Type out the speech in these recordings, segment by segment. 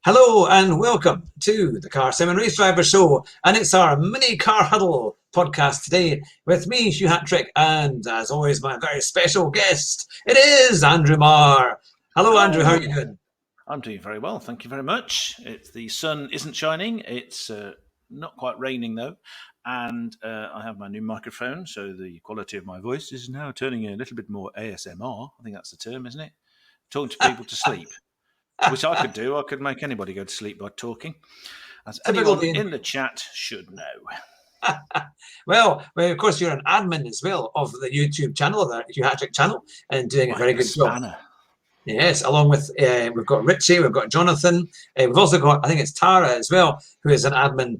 Hello and welcome to the Car Sim and Race Driver Show, and it's our mini Car Huddle podcast today with me, Hugh Hatrick, and as always, my very special guest. It is Andrew Marr. Hello, Andrew. How are you doing? I'm doing very well, thank you very much. The sun isn't shining. It's not quite raining though, and I have my new microphone, so the quality of my voice is now turning a little bit more ASMR. I think that's the term, isn't it? Talking to people to sleep. Which I could do. I could make anybody go to sleep by talking, as anyone in the chat should know. Well, of course, you're an admin as well of the YouTube channel, the Hugh Hatrick channel, and doing a very good job. Yes, along with, we've got Richie, we've got Jonathan, we've also got, I think it's Tara as well, who is an admin,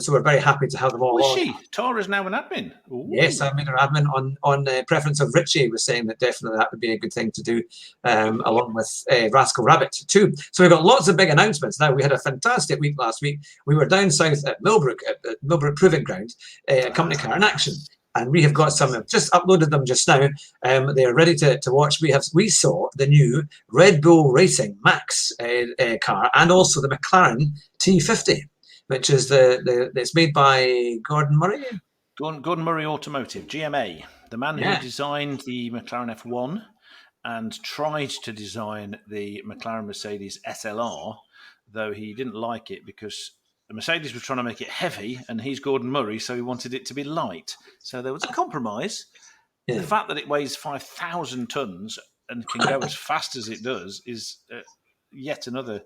so we're very happy to have them all on. Is she? Tara's now an admin? Ooh. Yes, I made her admin on preference of Richie, was saying that definitely that would be a good thing to do, along with Rascal Rabbit too. So we've got lots of big announcements. Now, we had a fantastic week last week. We were down south at Millbrook, at Millbrook Proving Ground, a company car in action. And we have got some, I've just uploaded them just now. They are ready to watch. We saw the new Red Bull Racing Max car, and also the McLaren T50, which is it's made by Gordon Murray. Gordon Murray Automotive, GMA, the man who designed the McLaren F1 and tried to design the McLaren Mercedes SLR, though he didn't like it because the Mercedes was trying to make it heavy, and he's Gordon Murray, so he wanted it to be light. So there was a compromise. Yeah. The fact that it weighs 5,000 tons and can go as fast as it does is yet another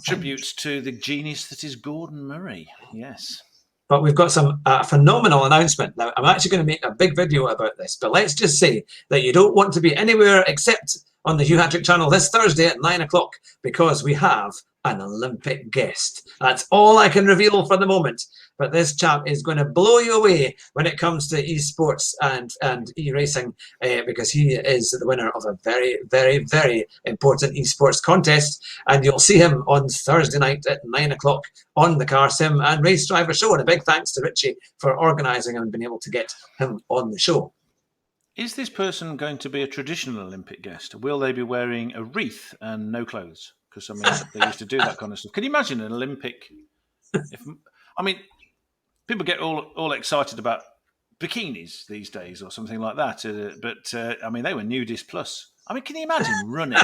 tribute to the genius that is Gordon Murray. Yes. But we've got some phenomenal announcement. Now, I'm actually going to make a big video about this, but let's just say that you don't want to be anywhere except on the Hugh Hatrick channel this Thursday at 9 o'clock, because we have an Olympic guest. That's all I can reveal for the moment. But this chap is going to blow you away when it comes to esports and e-racing, because he is the winner of a very, very, very important esports contest. And you'll see him on Thursday night at 9 o'clock on the Car Sim and Race Driver Show. And a big thanks to Richie for organising and being able to get him on the show. Is this person going to be a traditional Olympic guest? Will they be wearing a wreath and no clothes? Because, I mean, they used to do that kind of stuff. Can you imagine an Olympic? People get all excited about bikinis these days or something like that. But they were nudist plus. I mean, can you imagine running?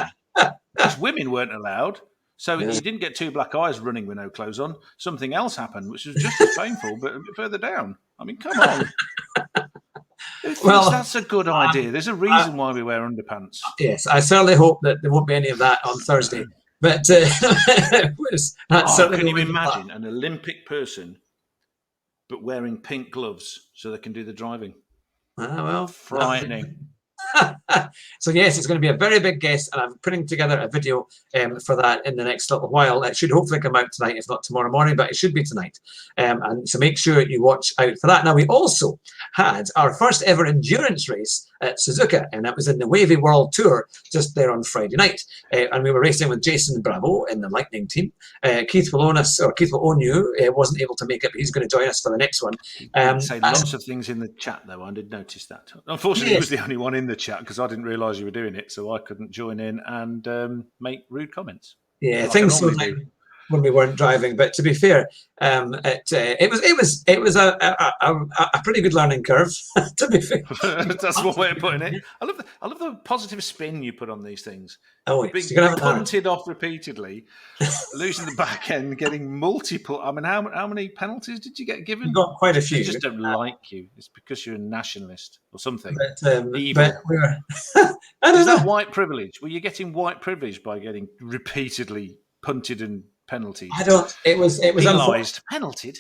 Because women weren't allowed. So you didn't get two black eyes running with no clothes on. Something else happened, which was just as painful, but a bit further down. I mean, come on. Well, that's a good idea. There's a reason why we wear underpants. Yes, I certainly hope that there won't be any of that on Thursday. But can you imagine an Olympic person but wearing pink gloves so they can do the driving? Frightening. So yes, it's going to be a very big guest, and I'm putting together a video for that in the next little while. It should hopefully come out tonight, if not tomorrow morning, but it should be tonight. And so make sure you watch out for that. Now, we also had our first ever endurance race at Suzuka, and that was in the Wavy World Tour just there on Friday night. And we were racing with Jason Bravo in the Lightning team. Keith will own you. Wasn't able to make it, but he's going to join us for the next one. Say lots of things in the chat, though. I did notice that. Unfortunately, he was the only one in the chat because I didn't realise you were doing it, so I couldn't join in and make rude comments. Yeah, things so like when we weren't driving. But to be fair, it was a pretty good learning curve. To be fair, that's one way of putting it. I love the positive spin you put on these things. Oh, yes. Being punted off repeatedly, losing the back end, getting multiple. I mean, how many penalties did you get given? We got quite a few. They just don't like you. It's because you're a nationalist or something. Evil. Is that white privilege? Were you getting white privilege by getting repeatedly punted and penalties? It was penalised, penalted.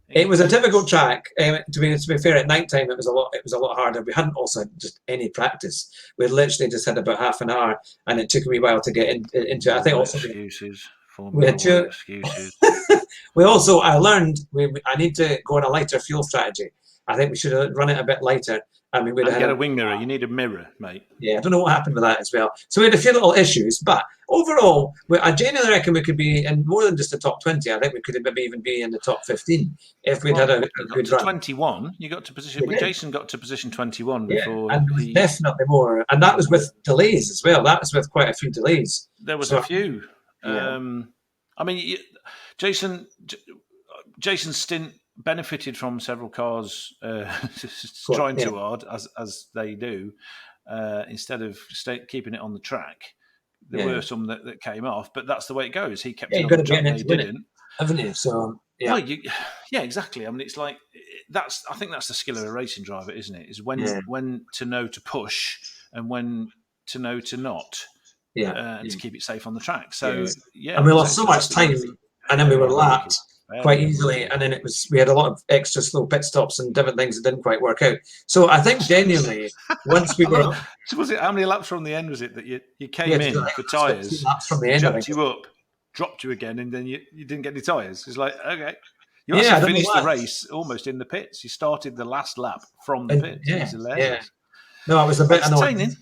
It was a difficult track. To be fair, at night time it was a lot harder. We hadn't also had just any practice. We had literally just had about half an hour, and it took a wee while to get into it. I think also excuses. We had two excuses. I learned I need to go on a lighter fuel strategy. I think we should have run it a bit lighter. I mean, get a wing mirror. You need a mirror, mate. Yeah, I don't know what happened with that as well. So we had a few little issues, but overall, I genuinely reckon we could be in more than just the top 20. I think we could maybe even be in the top 15 if we'd had a good run. 21. You got to position. Jason got to position 21 before. And there was definitely more, and that was with delays as well. That was with quite a few delays. There was So, a few. yeah. I mean, Jason's stint benefited from several cars trying too hard, as they do, instead of keeping it on the track. There were some that came off, but that's the way it goes. He kept it on the track, they didn't. Haven't you? So, yeah. Well, yeah, exactly. I mean, it's like I think that's the skill of a racing driver, isn't it? Is when to know to push and when to know to not. To keep it safe on the track. So and we lost so much time, and then we were lapped quite easily, and then we had a lot of extra slow pit stops and different things that didn't quite work out. So I think genuinely, once we were, was it how many laps from the end was it that you came in for tyres, jacked you up, dropped you again, and then you didn't get any tyres? It's like, okay. You actually finished the race almost in the pits. You started the last lap from the pits. It's hilarious. No, it was a bit annoying.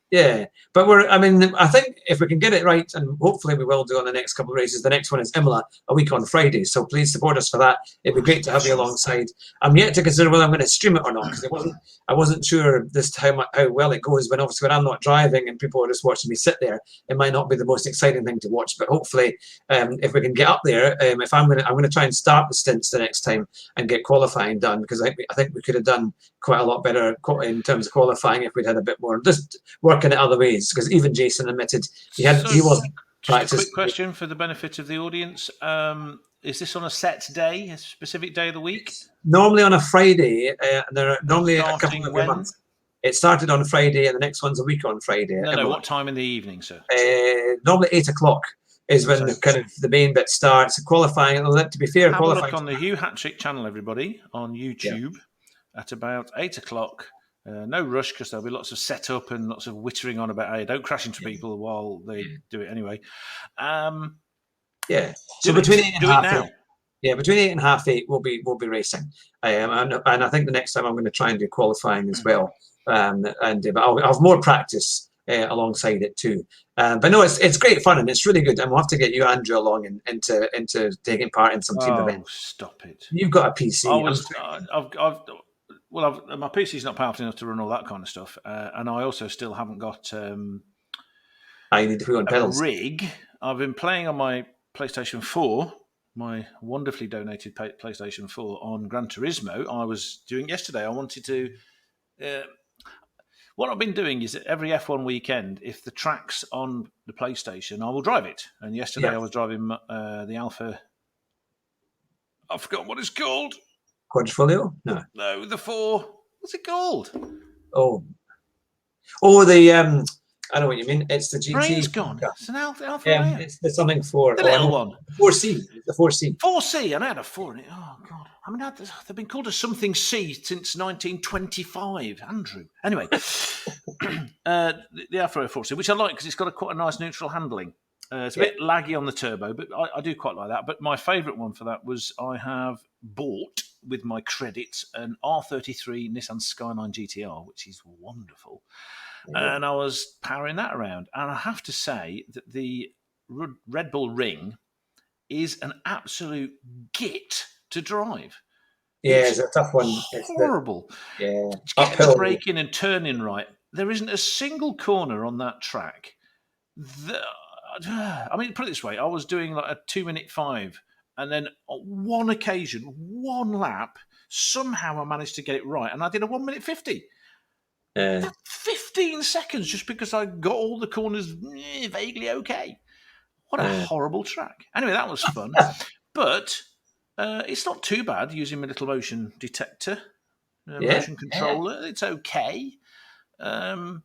Yeah, but I think if we can get it right, and hopefully we will do on the next couple of races. The next one is Imola, a week on Friday, so please support us for that. It'd be great to have you alongside. I'm yet to consider whether I'm going to stream it or not, because I wasn't sure how well it goes. When obviously when I'm not driving and people are just watching me sit there, it might not be the most exciting thing to watch. But hopefully, if we can get up there, if I'm going to try and start the stints the next time and get qualifying done, because I think we could have done quite a lot better in terms of qualifying if we'd had a bit more just working it other ways, because even Jason admitted he wasn't practicing. Just a quick question for the benefit of the audience. Is this on a set day, a specific day of the week? Normally on a Friday, and there are normally a couple of months. It started on Friday, and the next one's a week on Friday. No, what time in the evening, sir? Normally 8 o'clock is when the main bit starts. Qualifying, to be fair, have a look on the Hugh Hatrick channel, everybody, on YouTube at about 8 o'clock. No rush, because there'll be lots of setup and lots of whittering on about, hey, don't crash into people while they do it anyway. So between 8 and half 8. Yeah, between 8 and half 8 we'll be racing. And I think the next time I'm going to try and do qualifying as well. But I'll have more practice alongside it too. But no, it's great fun and it's really good. And we'll have to get you, Andrew, along into taking part in some team events. Stop it! You've got a PC. My PC's not powerful enough to run all that kind of stuff, and I also still haven't got I need to put on pedals. Rig. I've been playing on my PlayStation 4, my wonderfully donated PlayStation 4, on Gran Turismo. I was doing yesterday. I wanted to. What I've been doing is that every F1 weekend, if the track's on the PlayStation, I will drive it. And yesterday I was driving the Alpha. I forgot what it's called. Quadrifoglio? No, the 4. What's it called? Oh, the I know what you mean. It's the GT. Brain's gone. It's an Alpha. It's something 4. The little one. 4C. The 4C. 4C, and I had a 4 in it. Oh God! I mean, they've been called a something C since 1925. Andrew. Anyway, the Alpha 4C, which I like because it's got quite a nice neutral handling. It's a bit laggy on the turbo, but I do quite like that. But my favourite one for that was I have bought with my credits an R33 Nissan Skyline GTR, which is wonderful. And I was powering that around. And I have to say that the Red Bull Ring is an absolute git to drive. Yeah, it's a tough one. It's horrible. Get the braking and turning right. There isn't a single corner on that track. I mean, put it this way. I was doing like a 2-minute 5. And then on one occasion, one lap, somehow I managed to get it right. And I did a 1-minute 50. 15 seconds just because I got all the corners vaguely okay. What a horrible track. Anyway, that was fun. But it's not too bad using my little motion detector, motion controller. It's okay. But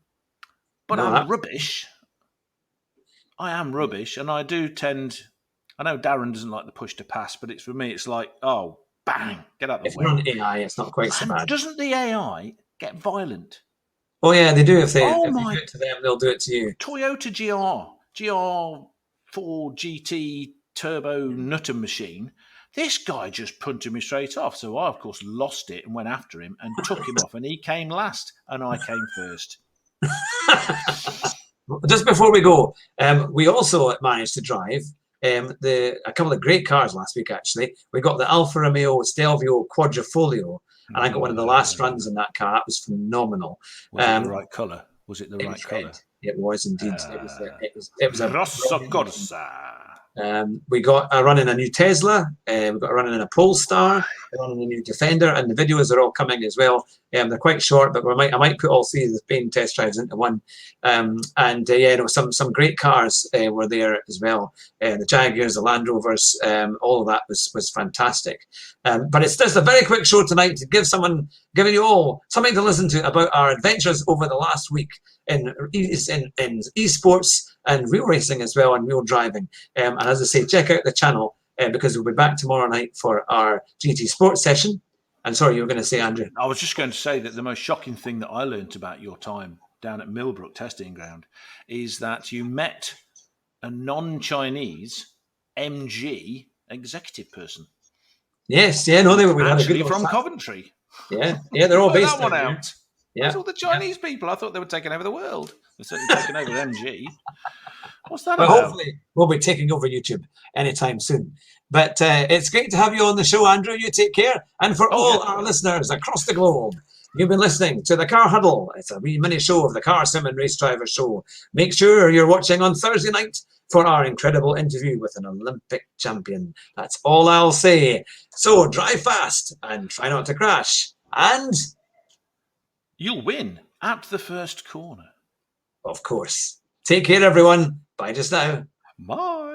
I'm rubbish. I am rubbish. And I do tend... I know Darren doesn't like the push to pass, but for me, it's like, oh, bang, get out of the way. If you're on AI, it's not quite so bad. Doesn't the AI get violent? Oh, yeah, they do. If they do it to them, they'll do it to you. Toyota GR4 GT turbo nutter machine. This guy just punted me straight off. So I, of course, lost it and went after him and took him off. And he came last and I came first. Just before we go, we also managed to drive a couple of great cars last week, actually. We got the Alfa Romeo Stelvio Quadrifoglio, and I got one of the last runs in that car. It was phenomenal. Was it the right colour? Was it the right colour? It was indeed. It was a Rosso brilliant weekend. Corsa. We got a run in a new Tesla. We got a run in a Polestar. We're running a new Defender, and the videos are all coming as well. They're quite short, but I might put all three of the main test drives into one. Some great cars were there as well. The Jaguars, the Land Rovers, all of that was fantastic. But it's just a very quick show tonight to giving you all something to listen to about our adventures over the last week in esports and wheel racing as well, and wheel driving. And as I say, check out the channel because we'll be back tomorrow night for our GT Sports session. And sorry, you were going to say, Andrew. I was just going to say that the most shocking thing that I learned about your time down at Millbrook Testing Ground is that you met a non-Chinese MG executive person. Yes, yeah, no, we had a good from Coventry. Yeah, they're all based that one out. Yeah, where's all the Chinese people? I thought they were taking over the world. They're certainly taking over MG. What's that but about? Hopefully, we'll be taking over YouTube anytime soon. But it's great to have you on the show, Andrew. You take care. And for our listeners across the globe, you've been listening to the Car Huddle. It's a wee mini show of the Car Sim and Race Driver Show. Make sure you're watching on Thursday night for our incredible interview with an Olympic champion. That's all I'll say. So drive fast and try not to crash. And you'll win at the first corner. Of course. Take care, everyone. Bye just now. Bye.